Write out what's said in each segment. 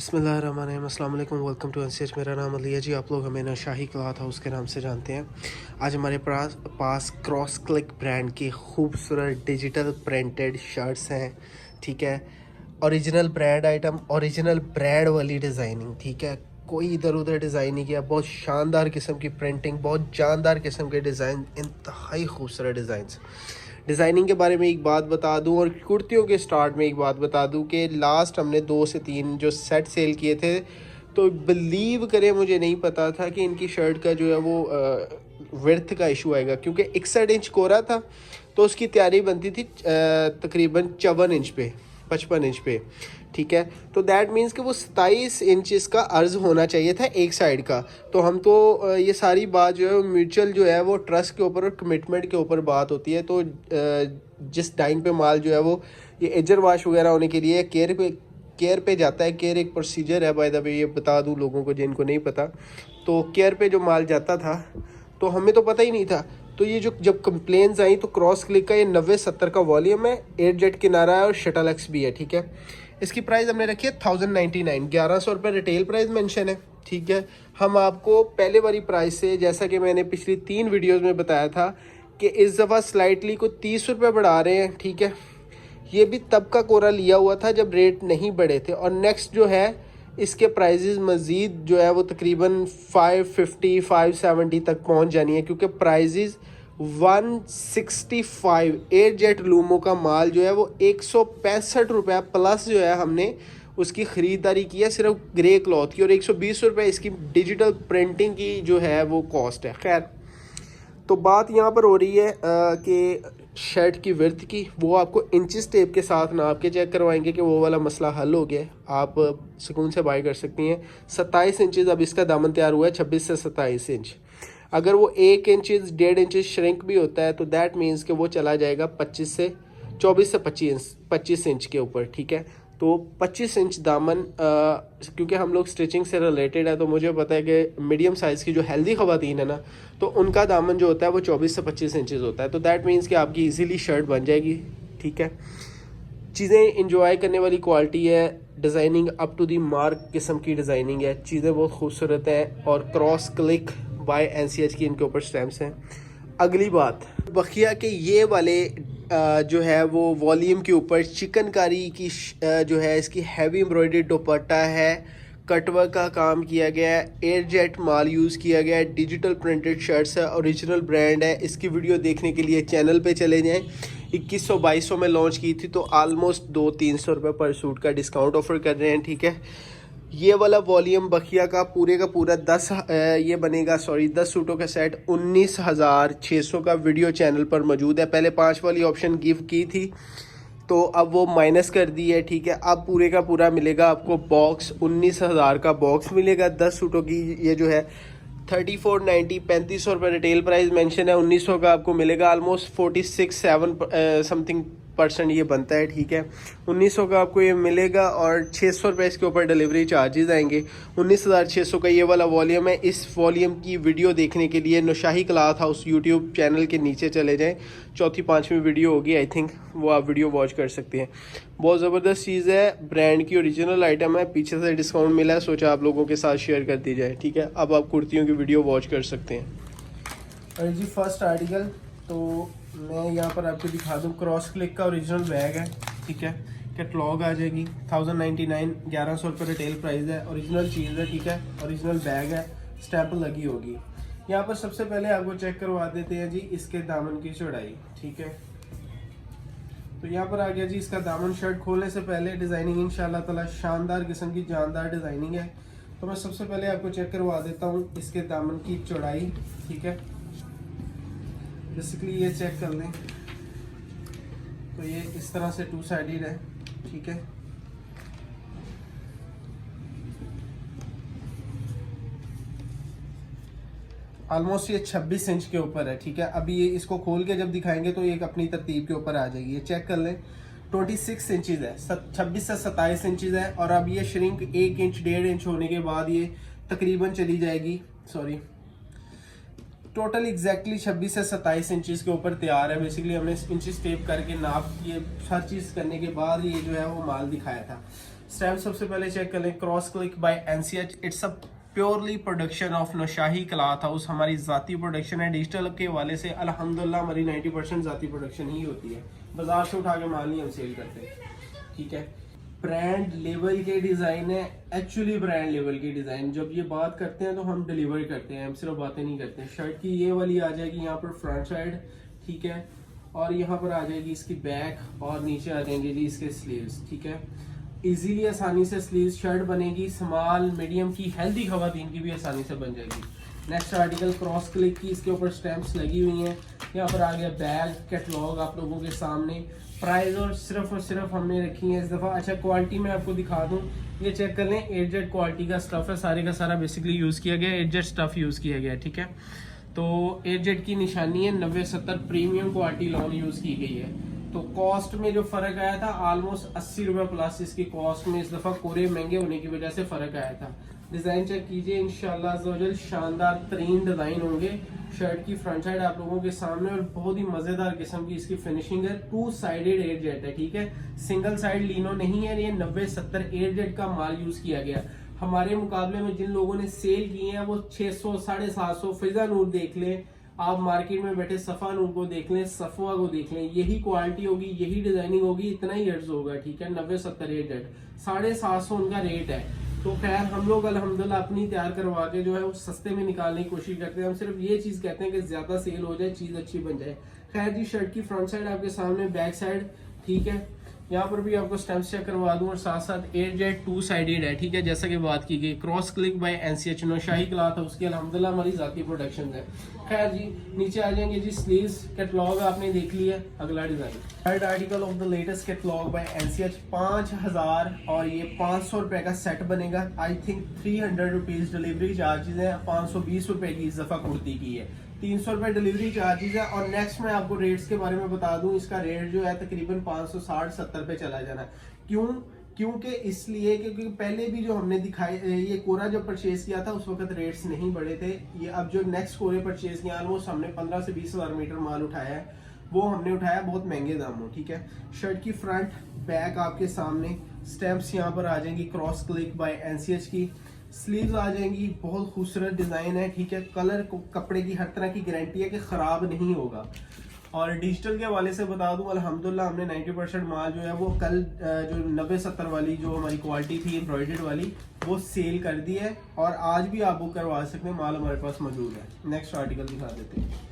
बिस्मिल्लाहिर्रहमानिर्रहीम, अस्सलाम वालेकुम, वेलकम टू एनसीएच। मेरा नाम अली है जी। आप लोग हमें शाही क्लॉथ हाउस के नाम से जानते हैं। आज हमारे पास क्रॉस क्लिक ब्रांड की खूबसूरत डिजिटल प्रिंटेड शर्ट्स हैं। ठीक है, original brand item, original brand वाली डिज़ाइनिंग। ठीक है, कोई इधर उधर डिज़ाइन नहीं किया। बहुत शानदार किस्म की प्रिंटिंग, बहुत जानदार किस्म के डिज़ाइन, इंतहाई खूबसूरत डिज़ाइंस। डिज़ाइनिंग के बारे में एक बात बता दूं और कुर्तियों के स्टार्ट में एक बात बता दूं कि लास्ट हमने 2 से 3 जो सेट सेल किए थे, तो बिलीव करें मुझे नहीं पता था कि इनकी शर्ट का जो है वो विड्थ का इशू आएगा, क्योंकि 61 इंच कोरा था तो उसकी तैयारी बनती थी तकरीबन 54 इंच पे, 55 इंच पे। ठीक है, तो दैट मीन्स कि वो 27 इंच का अर्ज़ होना चाहिए था एक साइड का। तो हम तो ये सारी बात जो है म्यूचुअल जो है वो ट्रस्ट के ऊपर और कमिटमेंट के ऊपर बात होती है। तो जिस टाइम पे माल जो है वो ये एजर वाश वगैरह होने के लिए केयर पे जाता है। केयर एक प्रोसीजर है, बाय द वे, ये बता दूं लोगों को जिनको नहीं पता। तो केयर पे जो माल जाता था तो हमें तो पता ही नहीं था। तो ये जो जब कंप्लेंट्स आई तो क्रॉस क्लिक का ये 90-70 का वॉल्यूम है, 8 जेट किनारा है और शटल एक्स भी है। ठीक है, इसकी प्राइस हमने रखी है 1099, 1100 रुपये रिटेल प्राइस मेंशन है। ठीक है, हम आपको पहले वाली प्राइस से, जैसा कि मैंने पिछली 3 वीडियोस में बताया था कि इस दफ़ा स्लाइटली को 30 रुपये बढ़ा रहे हैं। ठीक है, ये भी तब का कोरा लिया हुआ था जब रेट नहीं बढ़े थे। और नेक्स्ट जो है इसके प्राइजेस मज़ीद जो है वो तकरीबन 550 570 तक पहुंच जानी है, क्योंकि प्राइजेस 165 8 जेट लूमो का माल जो है वो 165 रुपये प्लस जो है हमने उसकी ख़रीदारी की है सिर्फ ग्रे क्लॉथ की, और 120 रुपये इसकी डिजिटल प्रिंटिंग की जो है वो कॉस्ट है। खैर, तो बात यहाँ पर हो रही है कि शर्ट की विड्थ की, वो आपको इंचेस टेप के साथ नाप के चेक करवाएंगे कि वो वाला मसला हल हो गया। आप सुकून से बाय कर सकती हैं। 27 इंचेस अब इसका दामन तैयार हुआ है, 26 से 27 इंच। अगर वो 1 इंचेस 1.5 इंचेस श्रिंक भी होता है तो दैट मीन्स कि वो चला जाएगा 24 से 25 इंच के ऊपर। ठीक है, तो 25 इंच दामन, क्योंकि हम लोग स्टिचिंग से रिलेटेड है तो मुझे पता है कि मीडियम साइज़ की जो हेल्दी ख़वातीन है ना, तो उनका दामन जो होता है वो 24 से 25 इंचेस होता है। तो दैट मीन्स कि आपकी इजीली शर्ट बन जाएगी। ठीक है, चीज़ें इंजॉय करने वाली क्वालिटी है, designing up to the mark किस्म की डिज़ाइनिंग है, चीज़ें बहुत खूबसूरत हैं और क्रॉस क्लिक बाय एनसीएच की इनके ऊपर स्टैम्प्स हैं। अगली बात, बखिया के ये वाले जो है वो वॉल्यूम के ऊपर चिकनकारी की जो है इसकी हैवी एम्ब्रॉयडरी दुपट्टा है, कटवर्क का काम किया गया है, एयर जेट माल यूज़ किया गया है, डिजिटल प्रिंटेड शर्ट्स है, ओरिजिनल ब्रांड है। इसकी वीडियो देखने के लिए चैनल पे चले जाएं। 2100-2200 में लॉन्च की थी, तो आलमोस्ट 200-300 रुपये पर सूट का डिस्काउंट ऑफर कर रहे हैं। ठीक है, ये वाला वॉल्यूम बखिया का पूरा 10 सूटों का सेट 19,600 का वीडियो चैनल पर मौजूद है। पहले 5 वाली ऑप्शन गिव की थी तो अब वो माइनस कर दी है। ठीक है, अब पूरे का पूरा मिलेगा आपको बॉक्स, 19,000 का बॉक्स मिलेगा 10 सूटों की। ये जो है 3490, 3500 रुपये रिटेल प्राइस मेंशन है, 1900 का आपको मिलेगा। ऑलमोस्ट 46-7 समथिंग % ये बनता है। ठीक है, 1900 का आपको ये मिलेगा और 600 रुपये इसके ऊपर डिलीवरी चार्जेस आएंगे। 19,600 का ये वाला वॉल्यूम है। इस वॉल्यूम की वीडियो देखने के लिए Naushahi cloth house YouTube channel के नीचे चले जाएं, 4-5वीं वीडियो होगी आई थिंक, वो आप वीडियो वॉच कर सकते हैं। बहुत ज़बरदस्त चीज़ है, ब्रांड की ओरिजिनल आइटम है, पीछे से डिस्काउंट मिला है, सोचा आप लोगों के साथ शेयर कर दी जाए। ठीक है, अब आप कुर्तियों की वीडियो वॉच कर सकते हैं। और जी फर्स्ट आर्टिकल तो मैं यहाँ पर आपको दिखा दूँ, क्रॉस क्लिक का ओरिजिनल बैग है। ठीक है, कैटलॉग आ जाएगी, 1099, 1100 रुपये रिटेल प्राइस है, ओरिजिनल चीज़ है। ठीक है, ओरिजिनल बैग है, स्टैंप लगी होगी। यहाँ पर सबसे पहले आपको चेक करवा देते हैं जी इसके दामन की चौड़ाई। ठीक है, तो यहाँ पर आ गया जी इसका दामन। शर्ट खोलने से पहले डिज़ाइनिंग इंशाल्लाह ताला शानदार किस्म की जानदार डिज़ाइनिंग है। तो मैं सबसे पहले आपको चेक करवा देता हूँ इसके दामन की चौड़ाई। ठीक है, बेसिकली ये चेक कर लें तो ये इस तरह से 2 साइडेड है। ठीक है, ऑलमोस्ट ये 26 इंच के ऊपर है। ठीक है, अभी ये इसको खोल के जब दिखाएंगे तो ये अपनी तरतीब के ऊपर आ जाएगी। ये चेक कर लें, 26 इंचज़ है, 26 से 27 इंचज़ है। और अब ये श्रिंक 1 इंच 1.5 इंच होने के बाद ये तकरीबन चली जाएगी, टोटल एग्जैक्टली 26 से 27 इंचज़ के ऊपर तैयार है। बेसिकली हमने इंचेस टेप करके नाप ये हर चीज़ करने के बाद ये जो है वो माल दिखाया था। स्टैम्प सबसे पहले चेक कर लें, cross click by NCH. It's a purely production of Naushahi cloth house, हमारी ज़ाती प्रोडक्शन है। डिजिटल के वाले से अल्हम्दुलिल्लाह हमारी 90% ज़ाती प्रोडक्शन ही होती है, बाजार से उठा के माल नहीं हम सेल करते, ठीक है। ब्रांड लेवल के डिज़ाइन है, एक्चुअली ब्रांड लेवल के डिज़ाइन। जब ये बात करते हैं तो हम डिलीवर करते हैं, हम सिर्फ बातें नहीं करते। शर्ट की ये वाली आ जाएगी यहाँ पर फ्रंट साइड, ठीक है, और यहाँ पर आ जाएगी इसकी बैक, और नीचे आ जाएंगे जी इसके स्लीव्स, ठीक है। इजीली आसानी से स्लीव्स शर्ट बनेगी, स्मॉल मीडियम की, हेल्दी खवातीन की भी आसानी से बन जाएगी। नेक्स्ट आर्टिकल क्रॉस क्लिक की, इसके ऊपर स्टैम्प्स लगी हुई हैं। यहाँ पर आ गया बैग कैटलॉग आप लोगों के सामने। प्राइस और सिर्फ हमने रखी है इस दफ़ा। अच्छा, क्वालिटी में आपको दिखा दूँ, ये चेक कर लें, 8Z क्वालिटी का स्टफ़ है, सारे का सारा बेसिकली यूज़ किया गया, 8Z स्टफ़ यूज़ किया गया, ठीक है। तो 8Z की निशानी है, 90-70 प्रीमियम क्वालिटी लॉन यूज़ की गई है। तो कॉस्ट में जो फ़र्क आया था ऑलमोस्ट 80 रुपये प्लस इसकी कॉस्ट में इस दफ़ा कोरे महंगे होने की वजह से फ़र्क आया था। डिज़ाइन चेक कीजिए, इंशाल्लाह अज़्ज़वजल शानदार तरीन डिज़ाइन होंगे। शर्ट की फ्रंट साइड आप लोगों के सामने, और बहुत ही मज़ेदार किस्म की इसकी फिनिशिंग है। 2 साइडेड 8Z है, ठीक है, सिंगल साइड लीनो नहीं है। ये 90-70 8Z का माल यूज़ किया गया। हमारे मुकाबले में जिन लोगों ने सेल किए हैं वो 600, 750, फिजा नूर देख लें, आप मार्केट में बैठे सफ़ा नूर को देख लें, सफ़वा को देख लें, यही क्वालिटी होगी, यही डिजाइनिंग होगी, इतना ही अर्ज होगा, ठीक है। 90-70 8Z 750 उनका रेट है। तो खैर हम लोग अल्हम्दुलिल्लाह अपनी तैयार करवा के जो है वो सस्ते में निकालने की कोशिश करते हैं। हम सिर्फ ये चीज़ कहते हैं कि ज़्यादा सेल हो जाए, चीज़ अच्छी बन जाए। खैर जी, शर्ट की फ्रंट साइड आपके सामने, बैक साइड, ठीक है, यहाँ पर भी आपको स्टैम्प चेक करवा दूं, और साथ साथ 8Z 2 साइडेड है, ठीक है, जैसा कि बात की गई। Cross click by NCH, Naushahi cloth है उसकी अल्हम्दुलिल्लाह हमारी ज़ाती प्रोडक्शन है। खैर जी, नीचे आ जाएंगे जी, स्लीव्स कैटलॉग आपने देख लिया। अगला design, third article of the latest catalogue by NCH, 5000 और ये 500 रुपये का सेट बनेगा। I think 300 rupees delivery charges है, 520 रुपये की इस दफ़ा कुर्ती की है, 300 रुपये डिलीवरी चार्जेज है। और नेक्स्ट मैं आपको रेट्स के बारे में बता दूं, इसका रेट जो है तकरीबन 560-70 पे चला जाना। क्योंकि इसलिए क्योंकि पहले भी जो हमने दिखाई, ये कोरा जब परचेज किया था उस वक्त रेट्स नहीं बढ़े थे। ये अब जो नेक्स्ट कोरे परचेज किया ऑलमोस्ट हमने 15 से 20 हज़ार मीटर माल उठाया है, वो हमने उठाया बहुत महंगे दामों, ठीक है। शर्ट की फ्रंट बैक आपके सामने, स्टैम्प्स यहाँ पर आ जाएंगी, क्रॉस क्लिक बाय एनसीएच की। स्लीव्स आ जाएंगी, बहुत खूबसूरत डिज़ाइन है, ठीक है। कलर कपड़े की हर तरह की गारंटी है कि ख़राब नहीं होगा। और डिजिटल के हवाले से बता दूं, अल्हम्दुलिल्लाह हमने 90% माल जो है वो कल जो 90-70 वाली जो हमारी क्वालिटी थी एम्ब्रॉयडर्ड वाली, वो सेल कर दी है, और आज भी आप बुक करवा सकते हैं, माल हमारे पास मौजूद है। नेक्स्ट आर्टिकल दिखा देते हैं।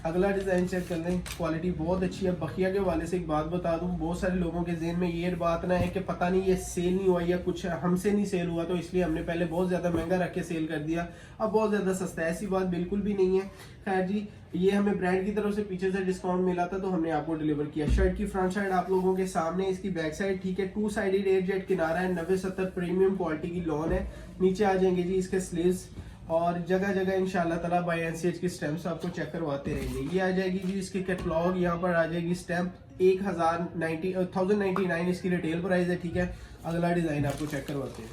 अगला डिज़ाइन चेक कर लें, क्वालिटी बहुत अच्छी है। बखिया के वाले से एक बात बता दूं, बहुत सारे लोगों के जहन में ये बात ना है कि पता नहीं ये सेल नहीं हुआ या कुछ हमसे नहीं सेल हुआ, तो इसलिए हमने पहले बहुत ज़्यादा महंगा रख के सेल कर दिया, अब बहुत ज़्यादा सस्ता है। ऐसी बात बिल्कुल भी नहीं है। खैर जी, ये हमें ब्रांड की तरफ से पीछे से डिस्काउंट मिला था, तो हमने आपको डिलीवर किया। शर्ट की फ्रंट साइड आप लोगों के सामने, इसकी बैक साइड, ठीक है, 2 साइडेड 8Z किनारा है, 90-70 प्रीमियम क्वालिटी की लॉन है। नीचे आ जाएंगे जी इसके स्लीव्स, और जगह जगह इंशाल्लाह ताला बाय एनसीएच की स्टैम्प्स आपको चेक करवाते रहेंगे। ये आ जाएगी जी इसकी कैटलॉग, यहाँ पर आ जाएगी स्टैम्प, 1099 इसकी रिटेल प्राइस है, ठीक है। अगला डिज़ाइन आपको चेक करवाते हैं।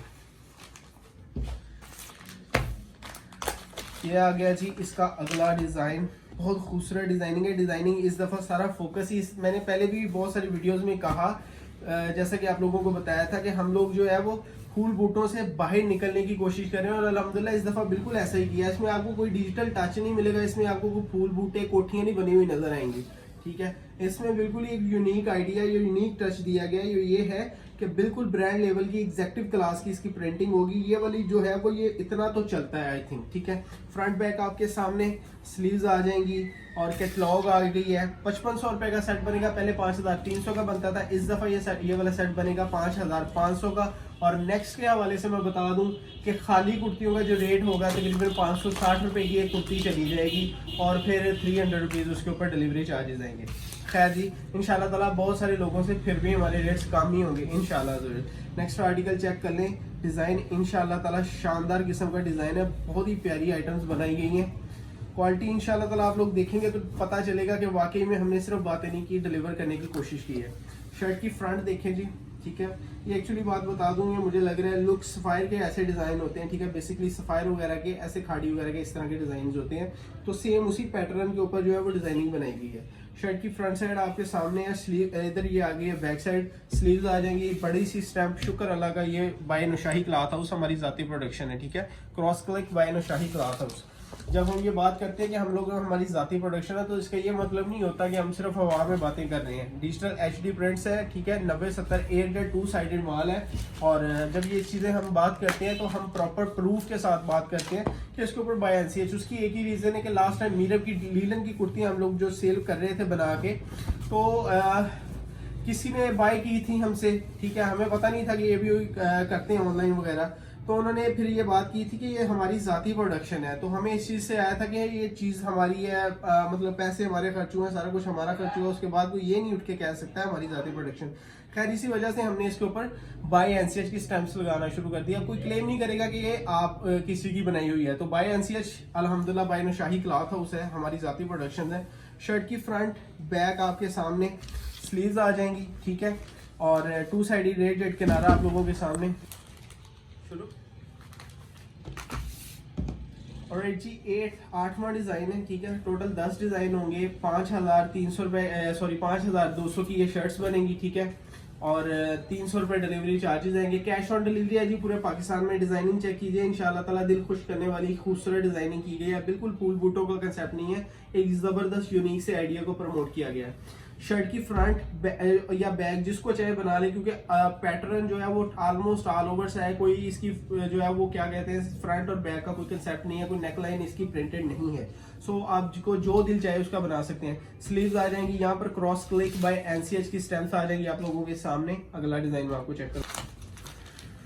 ये आ गया जी इसका अगला डिज़ाइन, बहुत खूबसूरत डिज़ाइनिंग है। डिज़ाइनिंग इस दफ़ा सारा फोकस ही, मैंने पहले भी बहुत सारी वीडियोज़ में कहा, जैसा कि आप लोगों को बताया था कि हम लोग जो है वो फूल बूटों से बाहर निकलने की कोशिश कर रहे हैं, और अल्हम्दुलिल्लाह इस दफ़ा बिल्कुल ऐसा ही किया। इसमें आपको कोई डिजिटल टच नहीं मिलेगा, इसमें आपको कोई फूल बूटे कोठियाँ नहीं बनी हुई नजर आएंगी, ठीक है। इसमें बिल्कुल एक यूनिक आइडिया, यूनिक टच दिया गया है, ये है कि बिल्कुल ब्रांड लेवल की एग्जेक्टिव क्लास की इसकी प्रिंटिंग होगी। ये वाली जो है वो ये इतना तो चलता है आई थिंक, ठीक है। फ्रंट बैक आपके सामने, स्लीव्स आ जाएंगी, और कैटलॉग आ गई है। 5500 रुपये का सेट बनेगा, पहले 5300 का बनता था, इस दफ़ा ये वाला सेट बनेगा 5500 का। और नेक्स्ट के हवाले से मैं बता दूं कि खाली कुर्तियों का जो रेट होगा तकरीबन 560 रुपये की एक कुर्ती चली जाएगी, और फिर 300 रुपीज़ उसके ऊपर डिलीवरी चार्जेस आएंगे। खैर जी, इंशाल्लाह ताला बहुत सारे लोगों से फिर भी हमारे रेट्स कम ही होंगे इंशाल्लाह ज़रूर। नेक्स्ट आर्टिकल चेक कर लें, डिज़ाइन इंशाल्लाह ताला शानदार किस्म का डिज़ाइन है, बहुत ही प्यारी आइटम्स बनाई गई हैं। क्वालिटी इंशाल्लाह ताला आप लोग देखेंगे तो पता चलेगा कि वाकई में हमने सिर्फ बातें नहीं की, डिलीवर करने की कोशिश की है। शर्ट की फ्रंट देखें जी, ठीक है। ये एक्चुअली बात बता दूं, ये मुझे लग रहा है लुक सफ़ायर के ऐसे डिज़ाइन होते हैं, ठीक है। बेसिकली सफ़ायर वगैरह के ऐसे खाड़ी वगैरह के इस तरह के डिज़ाइन होते हैं, तो सेम उसी पैटर्न के ऊपर जो है वो डिज़ाइनिंग बनाई गई है। शर्ट की फ्रंट साइड आपके सामने है, स्लीव इधर ये आ गई है, बैक साइड स्लीव्स आ जाएंगी, बड़ी सी स्टैम्प शुक्र अल्लाह का, ये बाय नौशाही क्लॉथ हाउस हमारी ज़ाती प्रोडक्शन है, ठीक है। Cross click by Naushahi cloth house. जब हम ये बात करते हैं कि हम लोग हमारी ज़ाती प्रोडक्शन है, तो इसका ये मतलब नहीं होता कि हम सिर्फ हवा में बातें कर रहे हैं। डिजिटल HD प्रिंट्स है, ठीक है। 90-70 एयर 2 साइडेड वाल है, और जब ये चीज़ें हम बात करते हैं तो हम प्रॉपर प्रूफ के साथ बात करते हैं कि इसके ऊपर बाय NCH। उसकी एक ही रीज़न है कि लास्ट टाइम मीरब की लीलन की कुर्तियाँ हम लोग जो सेल कर रहे थे बना के, तो किसी ने बाय की थी हमसे, ठीक है। हमें पता नहीं था कि ये भी करते हैं ऑनलाइन वगैरह, तो उन्होंने फिर ये बात की थी कि ये हमारी ज़ाती प्रोडक्शन है, तो हमें इस चीज़ से आया था कि ये चीज़ हमारी है, मतलब पैसे हमारे खर्च हुए हैं, सारा कुछ हमारा खर्च हुआ, उसके बाद कोई ये नहीं उठ के कह सकता है हमारी ज़ाती प्रोडक्शन। खैर इसी वजह से हमने इसके ऊपर बाय NCH की स्टैम्प्स लगाना शुरू कर दिया। कोई क्लेम नहीं करेगा कि ये आप किसी की बनाई हुई है। तो बाय NCH अल्हम्दुलिल्लाह बाय नौशाही क्लॉथ हाउस है, हमारी ज़ाती प्रोडक्शन है। शर्ट की फ्रंट बैक आपके सामने, स्लीव्स आ जाएंगी, ठीक है। और 2 साइड रेड किनारा आप लोगों के सामने शुरू। और जी 8वां डिज़ाइन है, ठीक है। टोटल 10 डिज़ाइन होंगे, 5,300 रुपये, सॉरी 5,200 की ये शर्ट्स बनेंगी, ठीक है। और 300 रुपये डिलीवरी चार्जेस आएंगे। कैश ऑन डिलीवरी है जी पूरे पाकिस्तान में। डिज़ाइनिंग चेक कीजिए, इंशाल्लाह ताला दिल खुश करने वाली खूबसूरत डिज़ाइनिंग की गई है। बिल्कुल फूल बूटों का कंसेप्ट नहीं है, एक ज़बरदस्त यूनिक से आइडिया को प्रमोट किया गया है। शर्ट की फ्रंट या बैक जिसको चाहे बना ले, क्योंकि पैटर्न जो है वो ऑलमोस्ट ऑल ओवर सा है। कोई इसकी जो है वो क्या कहते हैं, फ्रंट और बैक का कोई कंसेप्ट नहीं है, कोई नेकलाइन इसकी प्रिंटेड नहीं है। सो आपको जो दिल चाहे उसका बना सकते हैं। स्लीव्स आ जाएंगी, यहाँ पर क्रॉस क्लिक बाय NCH की स्टैम्प्स आ जाएंगी आप लोगों के सामने। अगला डिजाइन में आपको चेक कर,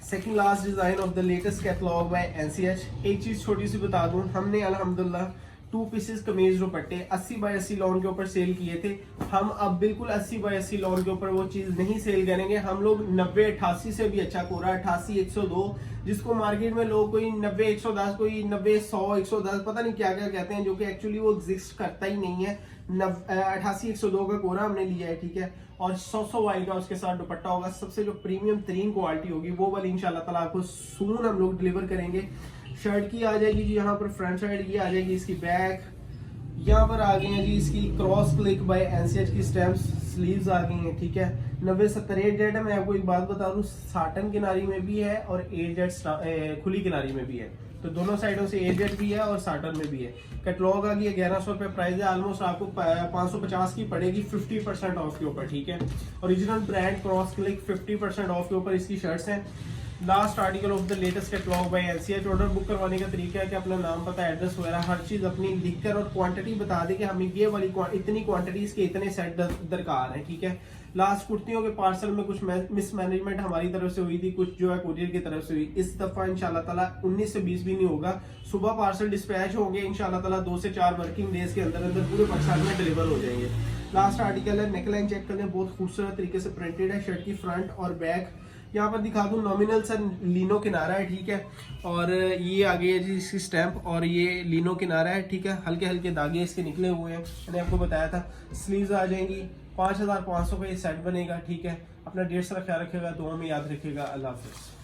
second last design of the latest catalogue by NCH। एक चीज छोटी सी बता दूं, हमने अल्हम्दुलिल्लाह 2 पीसेस कमीज दुपट्टे 80 बाय 80 लॉन के ऊपर सेल किए थे। हम अब बिल्कुल 80 बाय 80 लॉन के ऊपर वो चीज नहीं सेल करेंगे। हम लोग 90-88 से भी अच्छा कोरा 88-102, जिसको मार्केट में लोग कोई 90-110, कोई 90-100-110 पता नहीं क्या क्या कहते हैं, जो कि एक्चुअली वो एग्जिस्ट करता ही नहीं है। 88-102 का कोरा हमने लिया है, ठीक है। और 100 वाई का उसके साथ दुपट्टा होगा, सबसे जो प्रीमियम तरीन क्वालिटी होगी वो वाली इंशाल्लाह ताला आपको सून हम लोग डिलीवर करेंगे। शर्ट की आ जाएगी जी यहाँ पर फ्रंट साइड, ये आ जाएगी इसकी बैक, यहाँ पर आ गई है जी इसकी क्रॉस क्लिक बाय NCH की स्टैम्प्स, स्लीव्स आ गई हैं, ठीक है। 90-70 8Z है। मैं आपको एक बात बता दूं, साटन किनारी में भी है और 8Z खुली किनारी में भी है, तो दोनों साइडों से 8Z भी है और साटन में भी है। कैटलॉग आ गई है, 1100 रुपये प्राइस है। ऑलमोस्ट आपको 550 की पड़ेगी 50% ऑफ के ऊपर, ठीक है। Original brand cross click 50% off के ऊपर इसकी शर्ट्स हैं। Last article of the latest catalogue by NCH। Order book करवाने का तरीका है कि अपना नाम, पता, एड्रेस वगैरह हर चीज़ अपनी लिखकर और क्वांटिटी बता दें कि हमें ये वाली इतनी क्वांटिटीज़ के इतने सेट दरकार हैं, ठीक है। लास्ट कुर्तियों के पार्सल में कुछ मिसमैनेजमेंट हमारी तरफ से हुई थी, कुछ जो है कुरियर की तरफ से हुई। इस दफ़ा इंशाल्लाह ताला 19 से 20 भी नहीं होगा, सुबह पार्सल डिस्पैच होंगे इंशाल्लाह ताला 2 से 4 वर्किंग डेज के अंदर अंदर पूरे पाकिस्तान में डिलीवर हो जाएंगे। लास्ट आर्टिकल है, नेकलाइन चेक कर लें, बहुत खूबसूरत तरीके से प्रिंटेड है। शर्ट की फ्रंट और बैक यहाँ पर दिखा दूँ, नॉमिनल सर लीनो किनारा है, ठीक है। और ये आगे है जी इसकी स्टैंप, और ये लीनो किनारा है, ठीक है। हल्के हल्के दागे इसके निकले हुए हैं, मैंने आपको बताया था। स्लीव्स आ जाएंगी, 5,500 का ये सेट बनेगा, ठीक है। अपना 150 का ख्याल रखिएगा, दुआ में याद रखिएगा। अल्लाह हाफिज़।